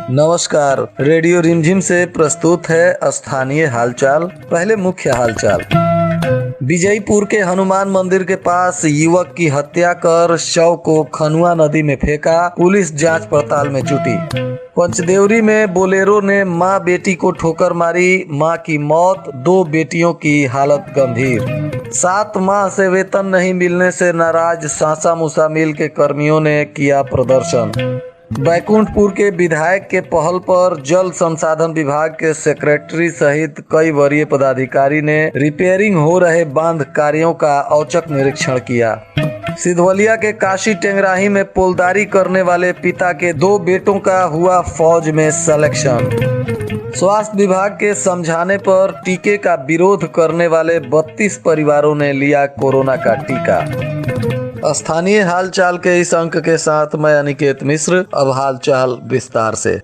नमस्कार, रेडियो रिमझिम से प्रस्तुत है स्थानीय हालचाल। पहले मुख्य हालचाल। विजयपुर के हनुमान मंदिर के पास युवक की हत्या कर शव को खनुआ नदी में फेंका, पुलिस जांच पड़ताल में जुटी। पंचदेवरी में बोलेरो ने मां बेटी को ठोकर मारी, मां की मौत, 2 बेटियों की हालत गंभीर। 7 माह से वेतन नहीं मिलने से नाराज सासा मूसा मिल के कर्मियों ने किया प्रदर्शन। बैकुंठपुर के विधायक के पहल पर जल संसाधन विभाग के सेक्रेटरी सहित कई वरीय पदाधिकारी ने रिपेयरिंग हो रहे बांध कार्यों का औचक निरीक्षण किया। सिधवलिया के काशी टेंगराही में पोलदारी करने वाले पिता के 2 बेटों का हुआ फौज में सिलेक्शन। स्वास्थ्य विभाग के समझाने पर टीके का विरोध करने वाले 32 परिवारों ने लिया कोरोना का टीका। स्थानीय हालचाल के इस अंक के साथ मैं अनिकेत मिश्र। अब हालचाल विस्तार से।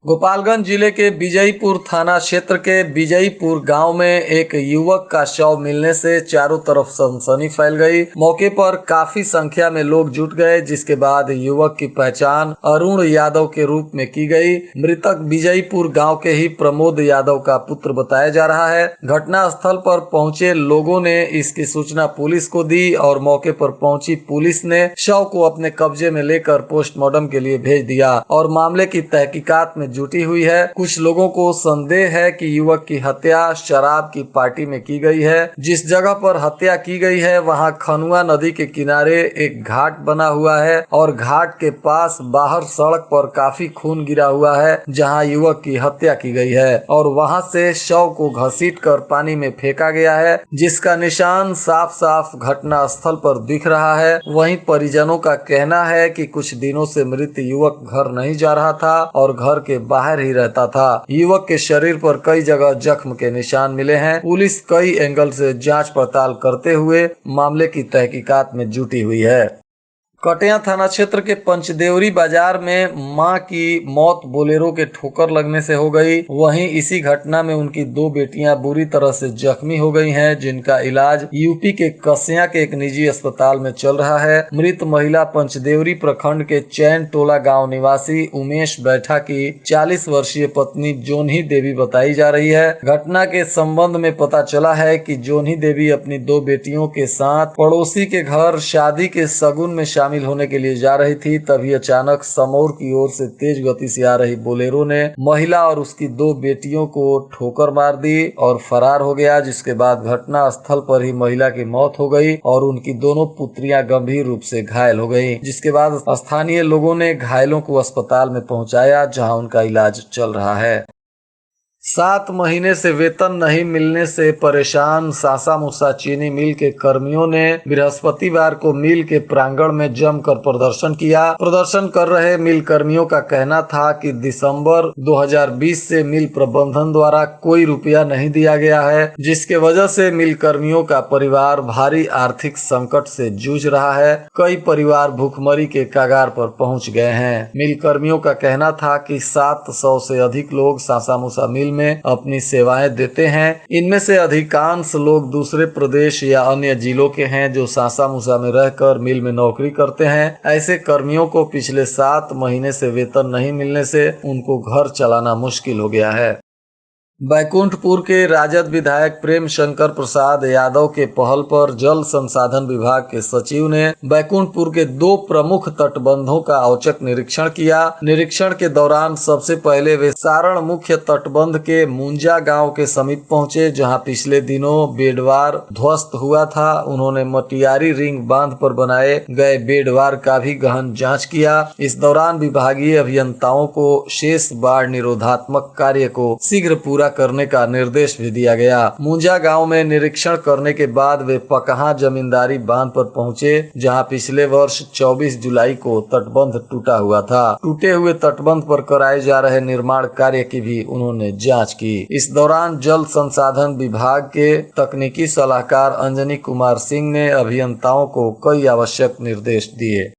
गोपालगंज जिले के विजयपुर थाना क्षेत्र के विजयपुर गांव में एक युवक का शव मिलने से चारों तरफ सनसनी फैल गई। मौके पर काफी संख्या में लोग जुट गए, जिसके बाद युवक की पहचान अरुण यादव के रूप में की गई। मृतक विजयपुर गांव के ही प्रमोद यादव का पुत्र बताया जा रहा है। घटना स्थल पर पहुंचे लोगों ने इसकी सूचना पुलिस को दी और मौके पर पहुंची पुलिस ने शव को अपने कब्जे में लेकर पोस्टमार्टम के लिए भेज दिया और मामले की तहकीकात में जुटी हुई है। कुछ लोगों को संदेह है कि युवक की हत्या शराब की पार्टी में की गई है। जिस जगह पर हत्या की गई है वहां खनुआ नदी के किनारे एक घाट बना हुआ है और घाट के पास बाहर सड़क पर काफी खून गिरा हुआ है, जहां युवक की हत्या की गई है और वहां से शव को घसीट कर पानी में फेंका गया है, जिसका निशान साफ साफ घटना स्थल पर दिख रहा है। वहीं परिजनों का कहना है कि कुछ दिनों से मृत युवक घर नहीं जा रहा था और घर के बाहर ही रहता था। युवक के शरीर पर कई जगह जख्म के निशान मिले हैं। पुलिस कई एंगल से जांच पड़ताल करते हुए मामले की तहकीकात में जुटी हुई है। कटिया थाना क्षेत्र के पंचदेवरी बाजार में मां की मौत बोलेरो के ठोकर लगने से हो गई। वहीं इसी घटना में उनकी 2 बेटियां बुरी तरह से जख्मी हो गई हैं, जिनका इलाज यूपी के कसिया के एक निजी अस्पताल में चल रहा है। मृत महिला पंचदेवरी प्रखंड के चैन टोला गांव निवासी उमेश बैठा की 40 वर्षीय पत्नी जोन्ही देवी बताई जा रही है। घटना के संबंध में पता चला है कि जोन्ही देवी अपनी 2 बेटियों के साथ पड़ोसी के घर शादी के शगुन में शामिल होने के लिए जा रही थी। तभी अचानक समौर की ओर से तेज गति से आ रही बोलेरो ने महिला और उसकी 2 बेटियों को ठोकर मार दी और फरार हो गया, जिसके बाद घटना स्थल पर ही महिला की मौत हो गई और उनकी दोनों पुत्रियां गंभीर रूप से घायल हो गई। जिसके बाद स्थानीय लोगों ने घायलों को अस्पताल में पहुंचाया, जहां उनका इलाज चल रहा है। 7 महीने से वेतन नहीं मिलने से परेशान सासा मूसा चीनी मिल के कर्मियों ने बृहस्पतिवार को मिल के प्रांगण में जमकर प्रदर्शन किया। प्रदर्शन कर रहे मिल कर्मियों का कहना था कि दिसंबर 2020 से मिल प्रबंधन द्वारा कोई रुपया नहीं दिया गया है, जिसके वजह से मिल कर्मियों का परिवार भारी आर्थिक संकट से जूझ रहा है। कई परिवार भूखमरी के कगार पर पहुंच गए हैं। मिल कर्मियों का कहना था कि 700 से अधिक लोग सासा मूसा मिल में अपनी सेवाएं देते हैं। इनमें से अधिकांश लोग दूसरे प्रदेश या अन्य जिलों के हैं जो सासा मूसा में रहकर मिल में नौकरी करते हैं। ऐसे कर्मियों को पिछले 7 महीने से वेतन नहीं मिलने से उनको घर चलाना मुश्किल हो गया है। बैकुंठपुर के राजद विधायक प्रेम शंकर प्रसाद यादव के पहल पर जल संसाधन विभाग के सचिव ने बैकुंठपुर के 2 प्रमुख तटबंधों का औचक निरीक्षण किया। निरीक्षण के दौरान सबसे पहले वे सारण मुख्य तटबंध के मुंजा गांव के समीप पहुंचे, जहां पिछले दिनों बेडवार ध्वस्त हुआ था। उन्होंने मटियारी रिंग बांध पर बनाए गए बेडवार का भी गहन जाँच किया। इस दौरान विभागीय अभियंताओं को शेष बाढ़ निरोधात्मक कार्य को शीघ्र पूरा करने का निर्देश भी दिया गया। मुंजा गांव में निरीक्षण करने के बाद वे पकहा जमींदारी बांध पर पहुंचे, जहां पिछले वर्ष 24 जुलाई को तटबंध टूटा हुआ था। टूटे हुए तटबंध पर कराए जा रहे निर्माण कार्य की भी उन्होंने जांच की। इस दौरान जल संसाधन विभाग के तकनीकी सलाहकार अंजनी कुमार सिंह ने अभियंताओं को कई आवश्यक निर्देश दिए।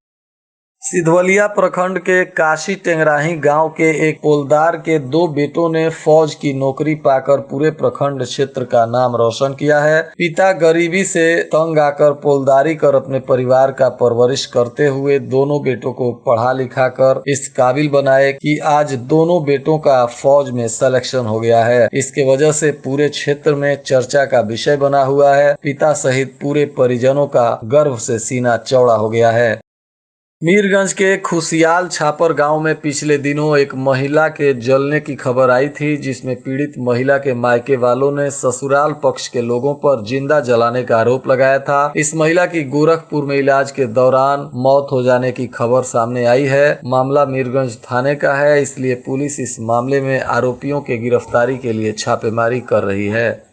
सिधवलिया प्रखंड के काशी टेंगराही गांव के एक पोलदार के दो बेटों ने फौज की नौकरी पाकर पूरे प्रखंड क्षेत्र का नाम रोशन किया है। पिता गरीबी से तंग आकर पोलदारी कर अपने परिवार का परवरिश करते हुए दोनों बेटों को पढ़ा लिखा कर इस काबिल बनाए कि आज दोनों बेटों का फौज में सिलेक्शन हो गया है। इसके वजह से पूरे क्षेत्र में चर्चा का विषय बना हुआ है। पिता सहित पूरे परिजनों का गर्व से सीना चौड़ा हो गया है। मीरगंज के खुशियाल छापर गांव में पिछले दिनों एक महिला के जलने की खबर आई थी, जिसमें पीड़ित महिला के मायके वालों ने ससुराल पक्ष के लोगों पर जिंदा जलाने का आरोप लगाया था। इस महिला की गोरखपुर में इलाज के दौरान मौत हो जाने की खबर सामने आई है। मामला मीरगंज थाने का है, इसलिए पुलिस इस मामले में आरोपियों के गिरफ्तारी के लिए छापेमारी कर रही है।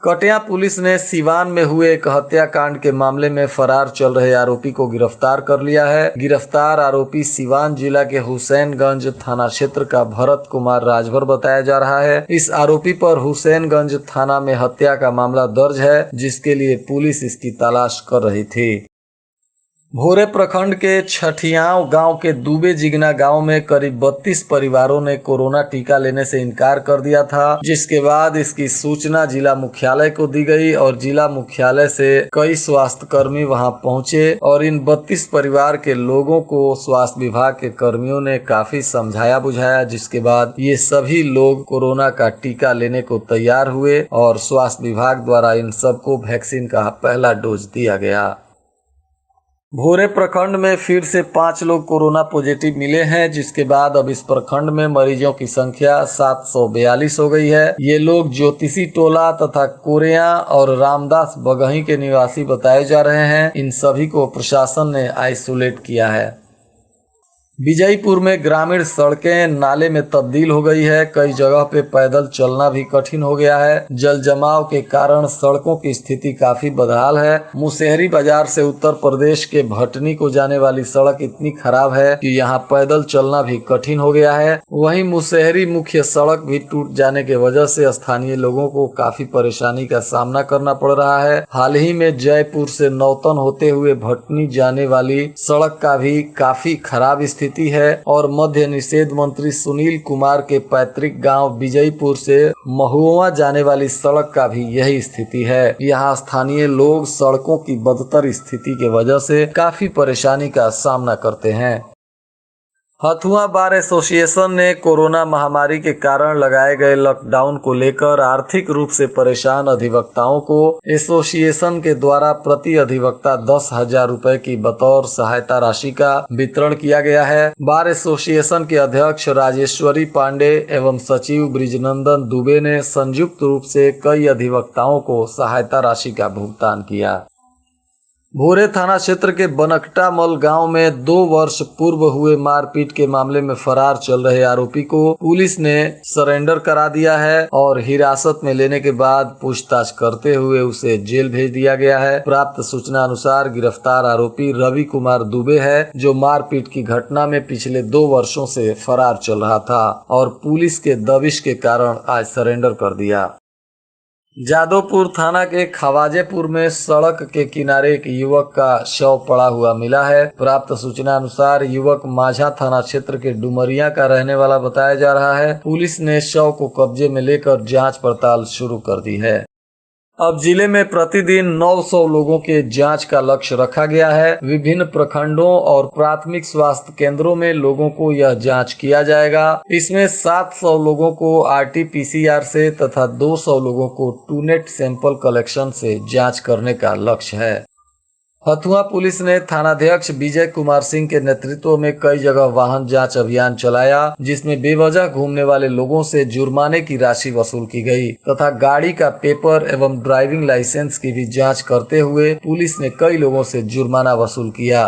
कटिया पुलिस ने सिवान में हुए एक हत्याकांड के मामले में फरार चल रहे आरोपी को गिरफ्तार कर लिया है। गिरफ्तार आरोपी सिवान जिला के हुसैनगंज थाना क्षेत्र का भरत कुमार राजभर बताया जा रहा है। इस आरोपी पर हुसैनगंज थाना में हत्या का मामला दर्ज है, जिसके लिए पुलिस इसकी तलाश कर रही थी। भोरे प्रखंड के छठियाव गांव के दुबे जिगना गांव में करीब 32 परिवारों ने कोरोना टीका लेने से इनकार कर दिया था, जिसके बाद इसकी सूचना जिला मुख्यालय को दी गई और जिला मुख्यालय से कई स्वास्थ्य कर्मी वहां पहुंचे और इन 32 परिवार के लोगों को स्वास्थ्य विभाग के कर्मियों ने काफी समझाया बुझाया, जिसके बाद ये सभी लोग कोरोना का टीका लेने को तैयार हुए और स्वास्थ्य विभाग द्वारा इन सबको वैक्सीन का पहला डोज दिया गया। भोरे प्रखंड में फिर से 5 लोग कोरोना पॉजिटिव मिले हैं, जिसके बाद अब इस प्रखंड में मरीजों की संख्या 742 हो गई है। ये लोग ज्योतिषी टोला तथा कोरिया और रामदास बगही के निवासी बताए जा रहे हैं। इन सभी को प्रशासन ने आइसोलेट किया है। विजयपुर में ग्रामीण सड़कें नाले में तब्दील हो गई है। कई जगह पे पैदल चलना भी कठिन हो गया है। जल जमाव के कारण सड़कों की स्थिति काफी बदहाल है। मुसहरी बाजार से उत्तर प्रदेश के भटनी को जाने वाली सड़क इतनी खराब है कि यहाँ पैदल चलना भी कठिन हो गया है। वहीं मुसहरी मुख्य सड़क भी टूट जाने की वजह से स्थानीय लोगों को काफी परेशानी का सामना करना पड़ रहा है। हाल ही में जयपुर से नौतन होते हुए भटनी जाने वाली सड़क का भी काफी खराब स्थिति है और मध्य निषेध मंत्री सुनील कुमार के पैतृक गांव विजयपुर से महुआ जाने वाली सड़क का भी यही स्थिति है। यहाँ स्थानीय लोग सड़कों की बदतर स्थिति के वजह से काफी परेशानी का सामना करते हैं। हथुआ बार एसोसिएशन ने कोरोना महामारी के कारण लगाए गए लॉकडाउन को लेकर आर्थिक रूप से परेशान अधिवक्ताओं को एसोसिएशन के द्वारा प्रति अधिवक्ता 10,000 रुपए की बतौर सहायता राशि का वितरण किया गया है। बार एसोसिएशन के अध्यक्ष राजेश्वरी पांडे एवं सचिव ब्रिजनंदन दुबे ने संयुक्त रूप से कई अधिवक्ताओं को सहायता राशि का भुगतान किया। भोरे थाना क्षेत्र के बनकटा मल गांव में 2 वर्ष पूर्व हुए मारपीट के मामले में फरार चल रहे आरोपी को पुलिस ने सरेंडर करा दिया है और हिरासत में लेने के बाद पूछताछ करते हुए उसे जेल भेज दिया गया है। प्राप्त सूचना अनुसार गिरफ्तार आरोपी रवि कुमार दुबे है, जो मारपीट की घटना में पिछले 2 वर्षों से फरार चल रहा था और पुलिस के दबिश के कारण आज सरेंडर कर दिया। जादवपुर थाना के खवाजेपुर में सड़क के किनारे एक युवक का शव पड़ा हुआ मिला है। प्राप्त सूचना अनुसार युवक माझा थाना क्षेत्र के डुमरिया का रहने वाला बताया जा रहा है। पुलिस ने शव को कब्जे में लेकर जांच पड़ताल शुरू कर दी है। अब जिले में प्रतिदिन 900 लोगों के जांच का लक्ष्य रखा गया है। विभिन्न प्रखंडों और प्राथमिक स्वास्थ्य केंद्रों में लोगों को यह जांच किया जाएगा। इसमें 700 लोगों को RT-PCR से तथा 200 लोगों को टूनेट सैंपल कलेक्शन से जांच करने का लक्ष्य है। हथुआ पुलिस ने थानाध्यक्ष विजय कुमार सिंह के नेतृत्व में कई जगह वाहन जांच अभियान चलाया, जिसमें बेवजह घूमने वाले लोगों से जुर्माने की राशि वसूल की गई तथा गाड़ी का पेपर एवं ड्राइविंग लाइसेंस की भी जांच करते हुए पुलिस ने कई लोगों से जुर्माना वसूल किया।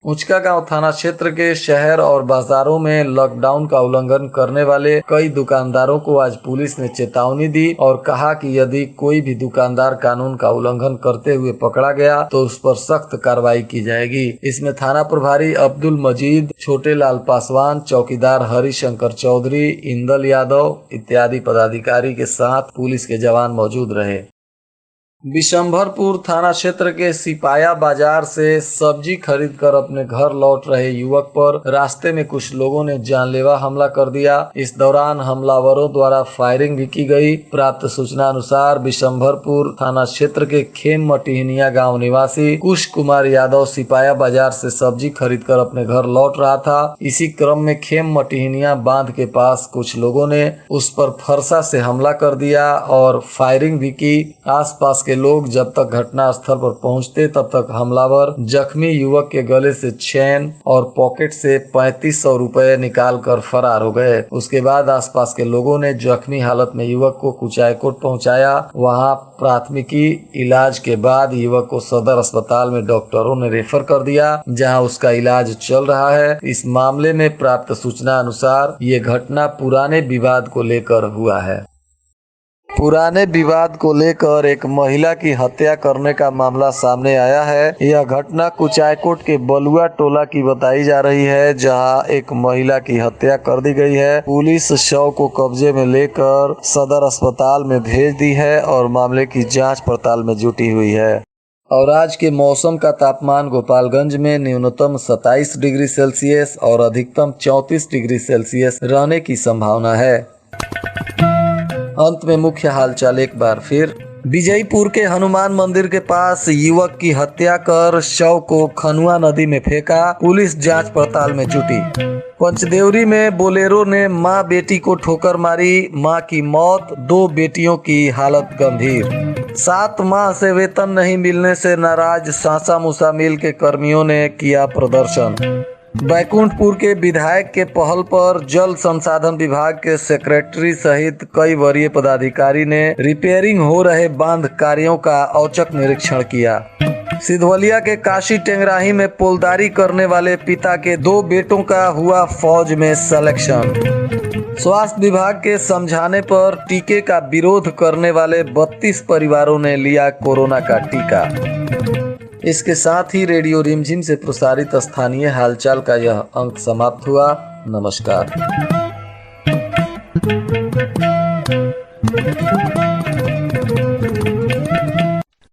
उचका गांव थाना क्षेत्र के शहर और बाजारों में लॉकडाउन का उल्लंघन करने वाले कई दुकानदारों को आज पुलिस ने चेतावनी दी और कहा कि यदि कोई भी दुकानदार कानून का उल्लंघन करते हुए पकड़ा गया तो उस पर सख्त कार्रवाई की जाएगी। इसमें थाना प्रभारी अब्दुल मजीद, छोटे लाल पासवान, चौकीदार हरिशंकर चौधरी, इंदल यादव इत्यादि पदाधिकारी के साथ पुलिस के जवान मौजूद रहे। बिशंभरपुर थाना क्षेत्र के सिपाया बाजार से सब्जी खरीद कर अपने घर लौट रहे युवक पर रास्ते में कुछ लोगों ने जानलेवा हमला कर दिया। इस दौरान हमलावरों द्वारा फायरिंग भी की गई। प्राप्त सूचना अनुसार बिशंभरपुर थाना क्षेत्र के खेम मटिहनिया गांव निवासी कुश कुमार यादव सिपाया बाजार से सब्जी खरीद कर अपने घर लौट रहा था। इसी क्रम में खेम मटिहनिया बांध के पास कुछ लोगों ने उस पर फरसा से हमला कर दिया और फायरिंग भी की। आसपास के लोग जब तक घटना स्थल पर पहुंचते तब तक हमलावर जख्मी युवक के गले से चैन और पॉकेट से 3500 रुपए निकाल कर फरार हो गए। उसके बाद आसपास के लोगों ने जख्मी हालत में युवक को कुचायकोट पहुंचाया। वहां प्राथमिकी इलाज के बाद युवक को सदर अस्पताल में डॉक्टरों ने रेफर कर दिया, जहां उसका इलाज चल रहा है। इस मामले में प्राप्त सूचना अनुसार ये घटना पुराने विवाद को लेकर हुआ है। पुराने विवाद को लेकर एक महिला की हत्या करने का मामला सामने आया है। यह घटना कुचायकोट के बलुआ टोला की बताई जा रही है, जहां एक महिला की हत्या कर दी गई है। पुलिस शव को कब्जे में लेकर सदर अस्पताल में भेज दी है और मामले की जांच पड़ताल में जुटी हुई है। और आज के मौसम का तापमान गोपालगंज में न्यूनतम 27 डिग्री सेल्सियस और अधिकतम 34 डिग्री सेल्सियस रहने की संभावना है। अंत में मुख्य हालचाल एक बार फिर। विजयपुर के हनुमान मंदिर के पास युवक की हत्या कर शव को खनुआ नदी में फेंका, पुलिस जांच पड़ताल में जुटी। पंचदेवरी में बोलेरो ने मां बेटी को ठोकर मारी, मां की मौत, 2 बेटियों की हालत गंभीर। 7 माह से वेतन नहीं मिलने से नाराज सासा मूसा मिल के कर्मियों ने किया प्रदर्शन। बैकुंठपुर के विधायक के पहल पर जल संसाधन विभाग के सेक्रेटरी सहित कई वरीय पदाधिकारी ने रिपेयरिंग हो रहे बांध कार्यों का औचक निरीक्षण किया। सिधवलिया के काशी टेंगराही में पोलदारी करने वाले पिता के 2 बेटों का हुआ फौज में सिलेक्शन। स्वास्थ्य विभाग के समझाने पर टीके का विरोध करने वाले 32 परिवारों ने लिया कोरोना का टीका। इसके साथ ही रेडियो रिमझिम से प्रसारित स्थानीय हालचाल का यह अंक समाप्त हुआ। नमस्कार।